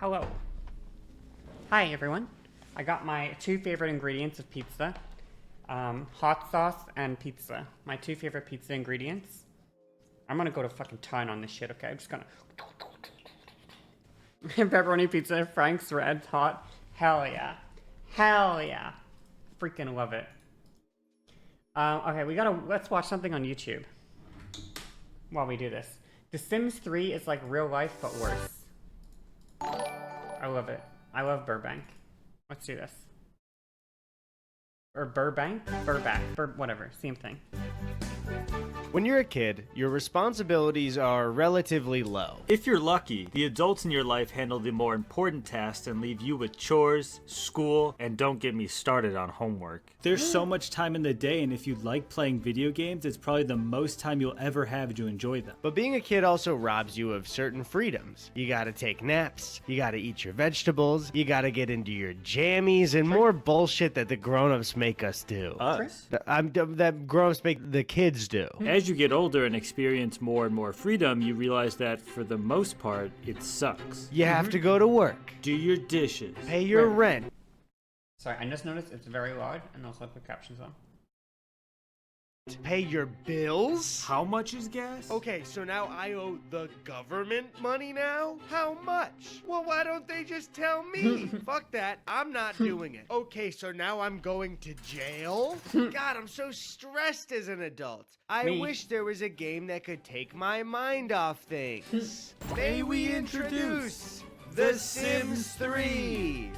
Hello. Hi everyone. I got my two favorite ingredients of pizza. Hot sauce and pizza. My two favorite pizza ingredients. I'm gonna go to fucking town on this shit, okay? I'm just gonna... Pepperoni pizza, Frank's Red Hot. Hell yeah. Hell yeah. Freaking love it. Okay, let's watch something on YouTube while we do this. The Sims 3 is like real life, but worse. I love it. I love Burbank. Let's do this. Or Burbank? Whatever, same thing. When you're a kid, your responsibilities are relatively low. If you're lucky, the adults in your life handle the more important tasks and leave you with chores, school, and don't get me started on homework. There's so much time in the day, and if you like playing video games, it's probably the most time you'll ever have to enjoy them. But being a kid also robs you of certain freedoms. You gotta take naps, you gotta eat your vegetables, you gotta get into your jammies, and more bullshit that the grown-ups make us do. Us? That grown-ups make the kids do. As you get older and experience more and more freedom, you realize that for the most part, it sucks. You have to go to work, Do your dishes. pay your rent. Sorry, I just noticed it's very loud, and also I put captions on. Pay your bills? How much is gas? Okay, so now I owe the government money now? How much? Well, why don't they just tell me? Fuck that, I'm not doing it. Okay, so now I'm going to jail? God, I'm so stressed as an adult. I wish there was a game that could take my mind off things. May we introduce The Sims 3!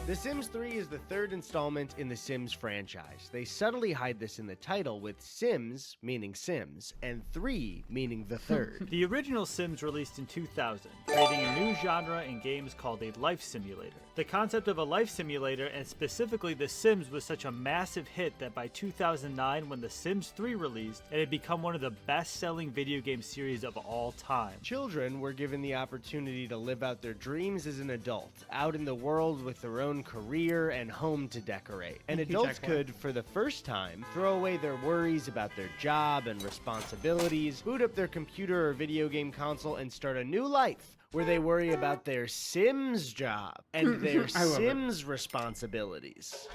The Sims 3 is the third installment in the Sims franchise. They subtly hide this in the title with Sims, meaning Sims, and 3, meaning the third. The original Sims released in 2000, creating a new genre in games called a life simulator. The concept of a life simulator, and specifically The Sims, was such a massive hit that by 2009, when The Sims 3 released, it had become one of the best-selling video game series of all time. Children were given the opportunity to live out their dreams as an adult, out in the world with their own career and home to decorate. And adults could, for the first time, throw away their worries about their job and responsibilities, boot up their computer or video game console, and start a new life where they worry about their Sims job and their Sims responsibilities.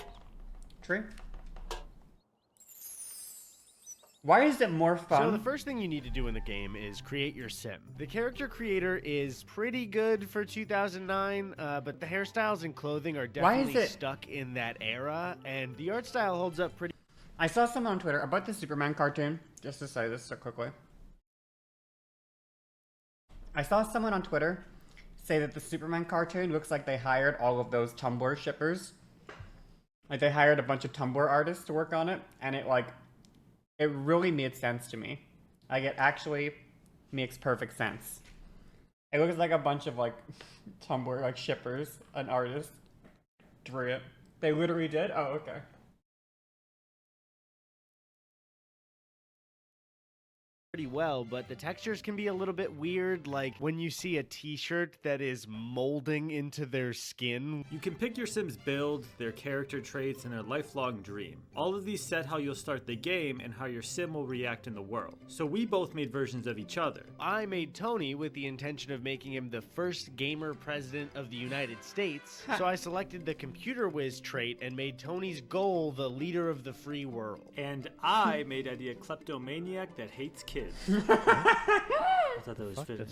True. Why is it more fun? So the first thing you need to do in the game is create your sim. The character creator is pretty good for 2009, but the hairstyles and clothing are definitely stuck in that era, and the art style holds up pretty. I saw someone on Twitter about the Superman cartoon, just to say this so quickly. I saw someone on Twitter say that the Superman cartoon looks like they hired all of those Tumblr shippers. Like they hired a bunch of Tumblr artists to work on it, and it really made sense to me. Like, it actually makes perfect sense. It looks like a bunch of, like, Tumblr, like, shippers, an artist, drew it. They literally did? Oh, okay. Pretty well, but the textures can be a little bit weird, like when you see a t-shirt that is molding into their skin. You can pick your Sims' build, their character traits, and their lifelong dream. All of these set how you'll start the game and how your Sim will react in the world. So we both made versions of each other. I made Tony with the intention of making him the first gamer president of the United States, so I selected the computer whiz trait and made Tony's goal the leader of the free world. And I made Eddie a kleptomaniac that hates kids. I thought that was fitting.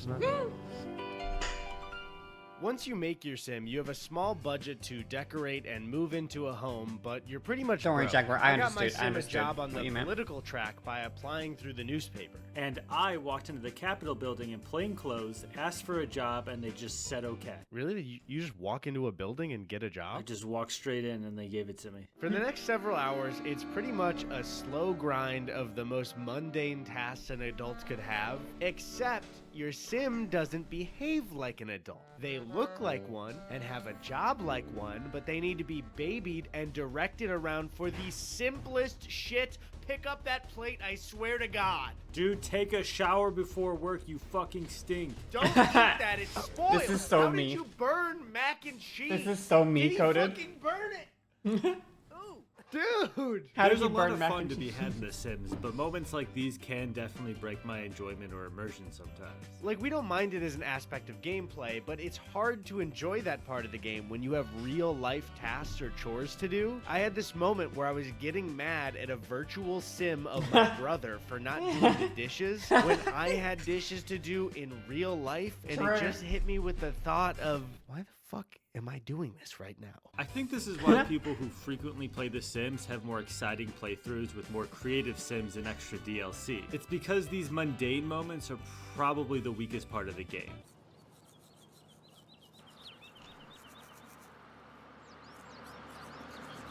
Once you make your sim, you have a small budget to decorate and move into a home, but you're pretty much Don't worry, broke. Jaguar, I got my understood, sim a job on the political track by applying through the newspaper. And I walked into the Capitol building in plain clothes, asked for a job, and they just said okay. Really? You just walk into a building and get a I job? just walked straight in and they gave it to me. For the next several hours, it's pretty much a slow grind of the most mundane tasks an adult could have, except your sim doesn't behave like an adult. They look like one and have a job like one, but they need to be babied and directed around for the simplest shit. Pick up that plate, I swear to God. Dude, take a shower before work, you fucking stink. Don't eat that, it's spoiled. This is so How me. did you burn mac and cheese? This is so me-coded. Did he fucking burn it? Ooh. Dude! How There's do a you lot burn of mac fun and to be cheese? had in The Sims, but moments like these can definitely break my enjoyment or immersion sometimes. Like, we don't mind it as an aspect of gameplay, but it's hard to enjoy that part of the game when you have real-life tasks or chores to do. I had this moment where I was getting mad at a virtual sim of my brother for not doing the dishes when I had dishes to do in real life, and True. it just hit me with the thought of, why the fuck am I doing this right now? I think this is why people who frequently play The Sims have more exciting playthroughs with more creative Sims and extra DLC. It's because these mundane moments are probably the weakest part of the game.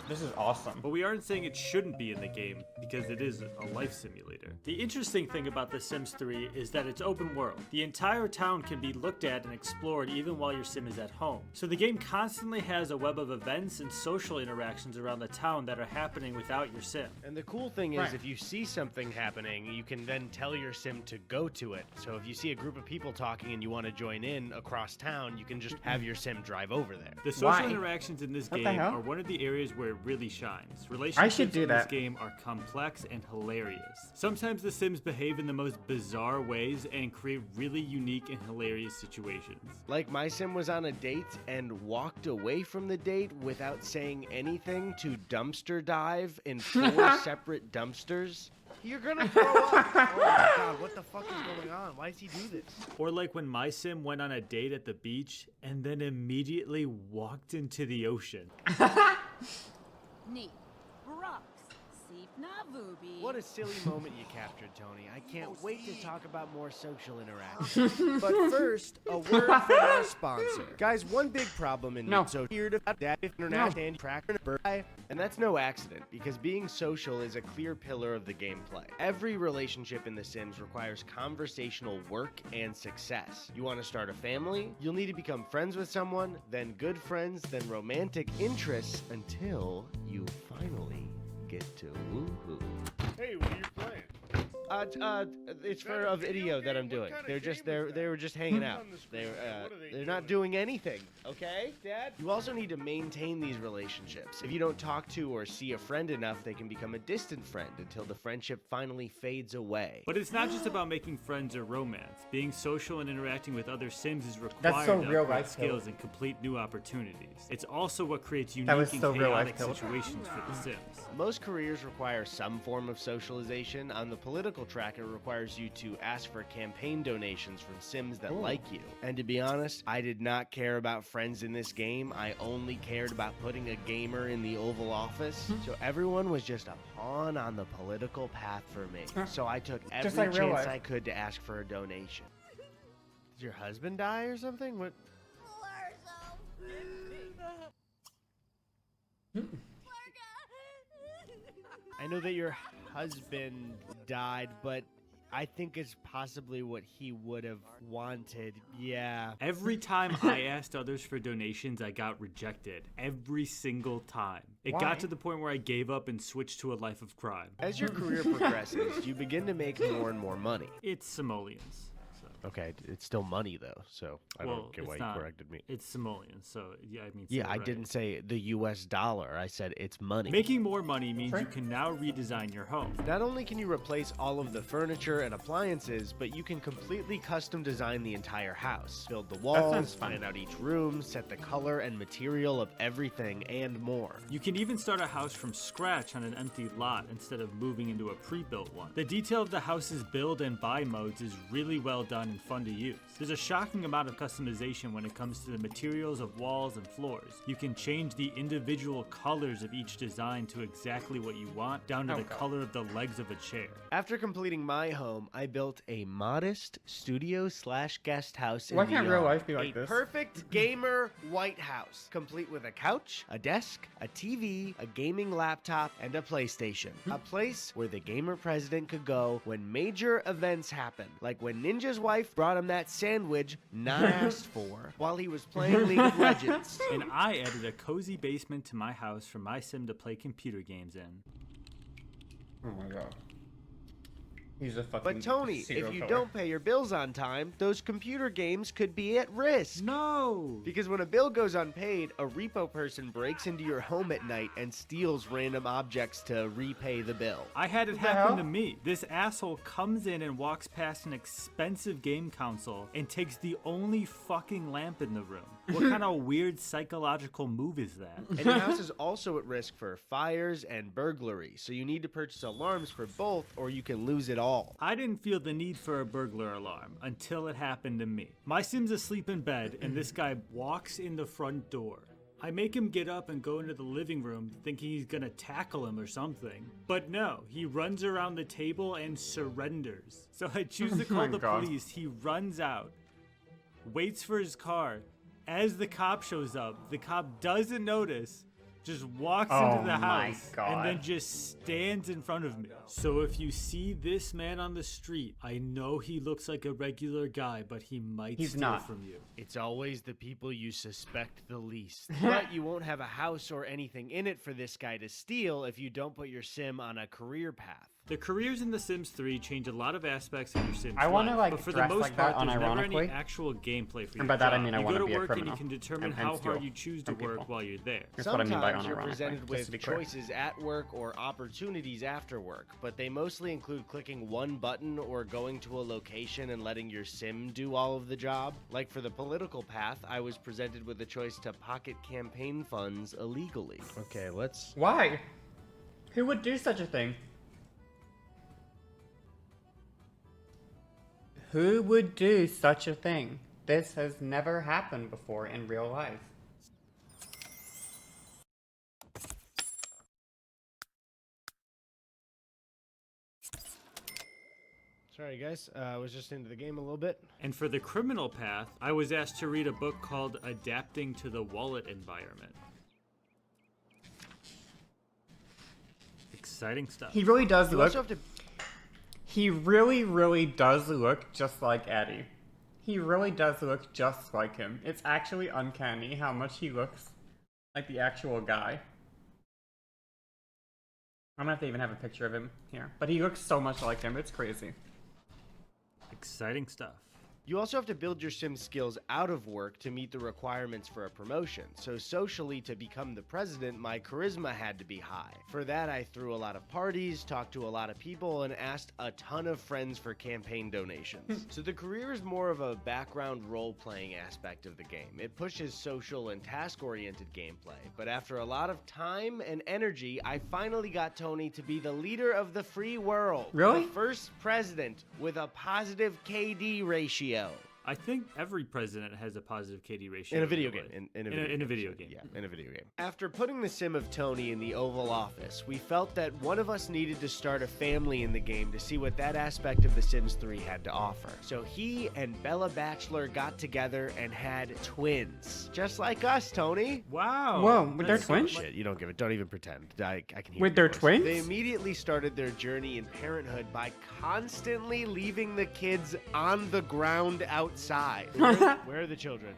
This is awesome. But we aren't saying it shouldn't be in the game, because it is a life simulator. The interesting thing about The Sims 3 is that it's open world. The entire town can be looked at and explored even while your sim is at home. So the game constantly has a web of events and social interactions around the town that are happening without your sim. And the cool thing is, Right. if you see something happening, you can then tell your sim to go to it. So if you see a group of people talking and you want to join in across town, you can just have your sim drive over there. The social Why? interactions in this What the game hell? are one of the areas where it really shines. Relationships do in this that. game are complex and hilarious. Sometimes the Sims behave in the most bizarre ways and create really unique and hilarious situations. Like, my sim was on a date and walked away from the date without saying anything to dumpster dive in 4 separate dumpsters. You're gonna throw up! Oh my god, what the fuck is going on? Why does he do this? Or like when my sim went on a date at the beach and then immediately walked into the ocean. Neat. Brooks. Seep na vubi. What a silly moment you captured, Tony. I can't wait to talk about more social interaction. But first, a word from our sponsor. Guys, one big problem in No. so here to that internet and tracker, and that's no accident, because being social is a clear pillar of the gameplay. Every relationship in The Sims requires conversational work and success. You want to start a family? You'll need to become friends with someone, then good friends, then romantic interests, until you finally get to woohoo. Hey, what are you playing? It's for a video that I'm doing. They're just they were just hanging out. They're not doing anything. Okay, Dad? You also need to maintain these relationships. If you don't talk to or see a friend enough, they can become a distant friend until the friendship finally fades away. But it's not just about making friends or romance. Being social and interacting with other Sims is required That's so to real upgrade life, skills Phil. and complete new opportunities. It's also what creates unique That was and so real life, chaotic Phil. situations for the Sims. Most careers require some form of socialization. On the political track, it requires you to ask for campaign donations from Sims that like you. And to be honest, I did not care about friends in this game. I only cared about putting a gamer in the Oval Office. So everyone was just a pawn on the political path for me. So I took every Just like real chance life. I could to ask for a donation. Did your husband die or something? What? I know that your husband died, but I think it's possibly what he would have wanted. Yeah. Every time I asked others for donations, I got rejected. Every single time. It Why? got to the point where I gave up and switched to a life of crime. As your career progresses, you begin to make more and more money. It's simoleons. So. Okay, it's still money though, so I Well, don't get it's why not. you corrected me. It's simoleons, so yeah, I mean. Yeah, say it I right. didn't say the US dollar. I said it's money. Making more money means you can now redesign your home. Not only can you replace all of the furniture and appliances, but you can completely custom design the entire house. Build the sounds walls, fun. plan out each room, set the color and material of everything, and more. You can even start a house from scratch on an empty lot instead of moving into a pre-built one. The detail of the house's build and buy modes is really well done and fun to use. There's a shocking amount of customization when it comes to the materials of walls and floors. You can change the individual colors of each design to exactly what you want, down to the color of the legs of a chair. After completing my home, I built a modest studio/guest house in Why the can't real yard. life be like a this? perfect gamer White House, complete with a couch, a desk, a TV, a gaming laptop, and a PlayStation. A place where the gamer president could go when major events happen, like when Ninja's wife brought him that sandwich not asked for while he was playing League of Legends. And I added a cozy basement to my house for my sim to play computer games in. Oh my god. He's a fucking But Tony, serial if you killer. don't pay your bills on time, those computer games could be at risk. No! Because when a bill goes unpaid, a repo person breaks into your home at night and steals random objects to repay the bill. I had it What the happen hell? to me. This asshole comes in and walks past an expensive game console and takes the only fucking lamp in the room. What kind of weird psychological move is that? And your house is also at risk for fires and burglary, so you need to purchase alarms for both or you can lose it all. I didn't feel the need for a burglar alarm until it happened to me. My Sim's asleep in bed and this guy walks in the front door. I make him get up and go into the living room thinking he's gonna tackle him or something. But no, he runs around the table and surrenders. So I choose to Oh call my the God. police. He runs out, waits for his car. As the cop shows up, the cop doesn't notice, just walks Oh into the my house God. and then just stands in front of me. So if you see this man on the street, I know he looks like a regular guy, but he might He's steal not. from you. It's always the people you suspect the least. But you won't have a house or anything in it for this guy to steal if you don't put your sim on a career path. The careers in The Sims 3 change a lot of aspects of your Sims I wanna, life, like, but for the dress most like that part, there's never any unironically. actual gameplay for your And by that I job. mean I you wanna go be to a work and you criminal can determine and how steal hard you choose to from work people. while you're there. That's what I mean by Sometimes you're unironically, presented just with to be clear. choices at work or opportunities after work, but they mostly include clicking one button or going to a location and letting your sim do all of the job. Like for the political path, I was presented with the choice to pocket campaign funds illegally. Okay, let's... Why? Who would do such a thing? Who would do such a thing? This has never happened before in real life. Sorry guys, I was just into the game a little bit. And for the criminal path, I was asked to read a book called Adapting to the Wallet Environment. Exciting stuff. He really does You look. also have to... He really does look just like Eddie. He really does look just like him. It's actually uncanny how much he looks like the actual guy. I'm gonna have to even have a picture of him here. But he looks so much like him, it's crazy. Exciting stuff. You also have to build your sim skills out of work to meet the requirements for a promotion. So socially, to become the president, my charisma had to be high. For that, I threw a lot of parties, talked to a lot of people, and asked a ton of friends for campaign donations. So the career is more of a background role-playing aspect of the game. It pushes social and task-oriented gameplay, but after a lot of time and energy, I finally got Tony to be the leader of the free world. Really? The first president with a positive KD ratio. I think every president has a positive KD ratio. In a video real game. life. In In a video game. Yeah, in a video game. After putting the sim of Tony in the Oval Office, we felt that one of us needed to start a family in the game to see what that aspect of The Sims 3 had to offer. So he and Bella Bachelor got together and had twins. Just like us, Tony. Wow. Whoa, with their That's twins? Shit, you don't give it. Don't even pretend. I can hear With your their voice. twins? They immediately started their journey in parenthood by constantly leaving the kids on the ground outside. Where are the children?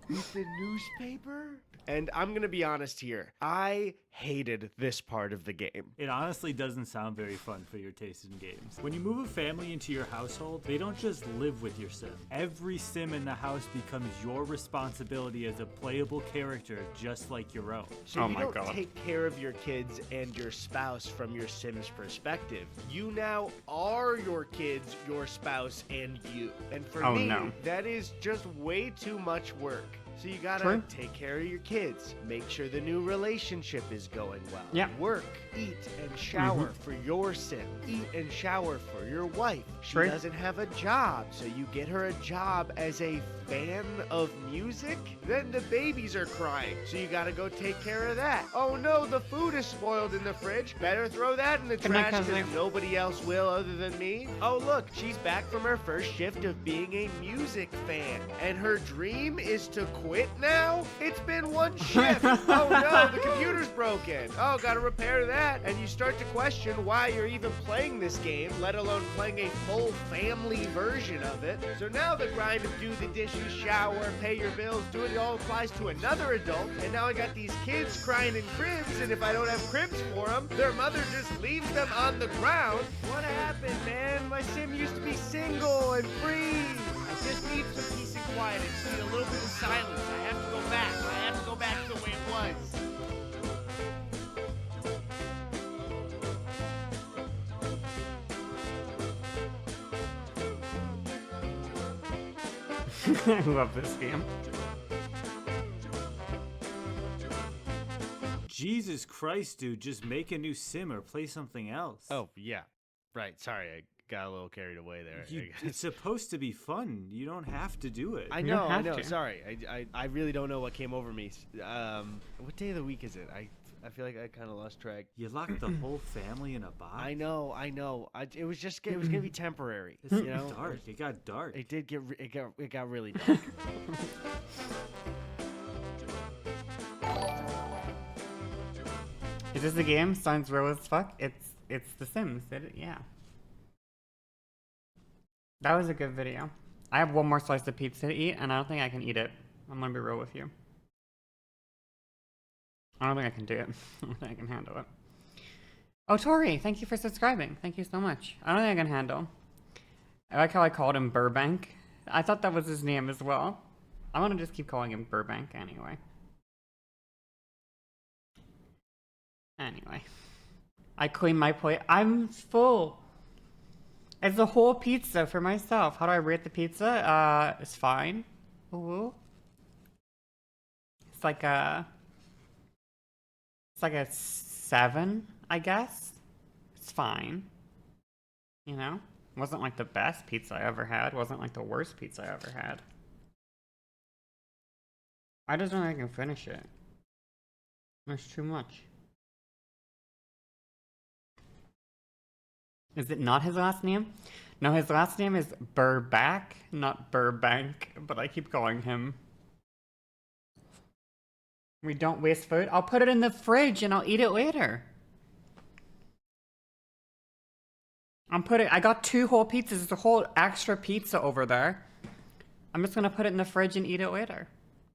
With the newspaper? And I'm gonna be honest here. I hated this part of the game. It honestly doesn't sound very fun for your taste in games. When you move a family into your household, they don't just live with your sim. Every sim in the house becomes your responsibility as a playable character just like your own. So Oh you my don't God. take care of your kids and your spouse from your sim's perspective. You now are your kids, your spouse, and you. And for Oh, me, no. that is just way too much work. So you gotta True. take care of your kids, make sure the new relationship is going well. Yeah. Work, eat, and shower for your sim. Eat and shower for your wife. She True. doesn't have a job, so you get her a job as a fan of music. Then the babies are crying, so you gotta go take care of that. Oh no, the food is spoiled in the fridge. Better throw that in the Can I trash come because in? nobody else will other than me. Oh look, she's back from her first shift of being a music fan. And her dream is to quit now? It's been one shift. Oh no, the computer's broken. Oh, gotta repair that. And you start to question why you're even playing this game, let alone playing a full family version of it. So now the grind of do the dishes groceries, shower, pay your bills, do it all applies to another adult. And now I got these kids crying in cribs, and if I don't have cribs for them, their mother just leaves them on the ground. What happened, man? My sim used to be single and free. I just need some peace and quiet. I just need a little bit of silence. I have to go back. I have to go back to the way it was. I love this game. Jesus Christ, dude, just make a new sim or play something else. Oh, yeah. Right. Sorry, I got a little carried away there. It's supposed to be fun. You don't have to do it. I You don't know, I have know. to. Sorry. I really don't know what came over me. What day of the week is it? I feel like I kind of lost track. You locked the whole family in a box. I know. It was gonna be temporary. It's You know, dark. It got dark. it did get it got really dark. Is this the game? Sounds real as fuck. It's The Sims. Yeah. That was a good video. I have one more slice of pizza to eat, and I don't think I can eat it. I'm gonna be real with you. I don't think I can do it. I don't think I can handle it. Oh, Tori, thank you for subscribing. Thank you so much. I don't think I can handle. I like how I called him Burbank. I thought that was his name as well. I'm gonna just keep calling him Burbank anyway. Anyway. I clean my plate. I'm full. It's a whole pizza for myself. How do I rate the pizza? It's fine. Ooh. It's like a 7, I guess. It's fine. You know? Wasn't like the best pizza I ever had. Wasn't like the worst pizza I ever had. I just don't think I can finish it. There's too much. Is it not his last name? No, his last name is Burback, not Burbank, but I keep calling him. We don't waste food. I'll put it in the fridge and I'll eat it later. I got 2 whole pizzas. There's a whole extra pizza over there. I'm just gonna put it in the fridge and eat it later.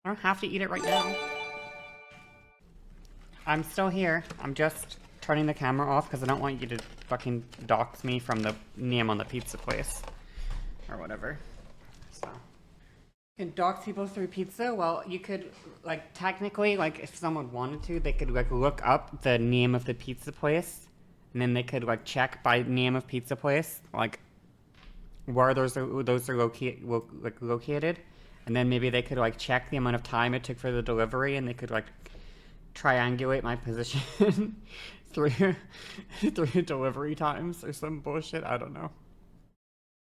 I don't have to eat it right now. I'm still here. I'm just turning the camera off because I don't want you to fucking dox me from the name on the pizza place. Or whatever. So. You can dox people through pizza? Well, you could, like, technically, like, if someone wanted to, they could, like, look up the name of the pizza place. And then they could, like, check by name of pizza place, like, where those are located. And then maybe they could, like, check the amount of time it took for the delivery, and they could, like, triangulate my position through delivery times or some bullshit. I don't know.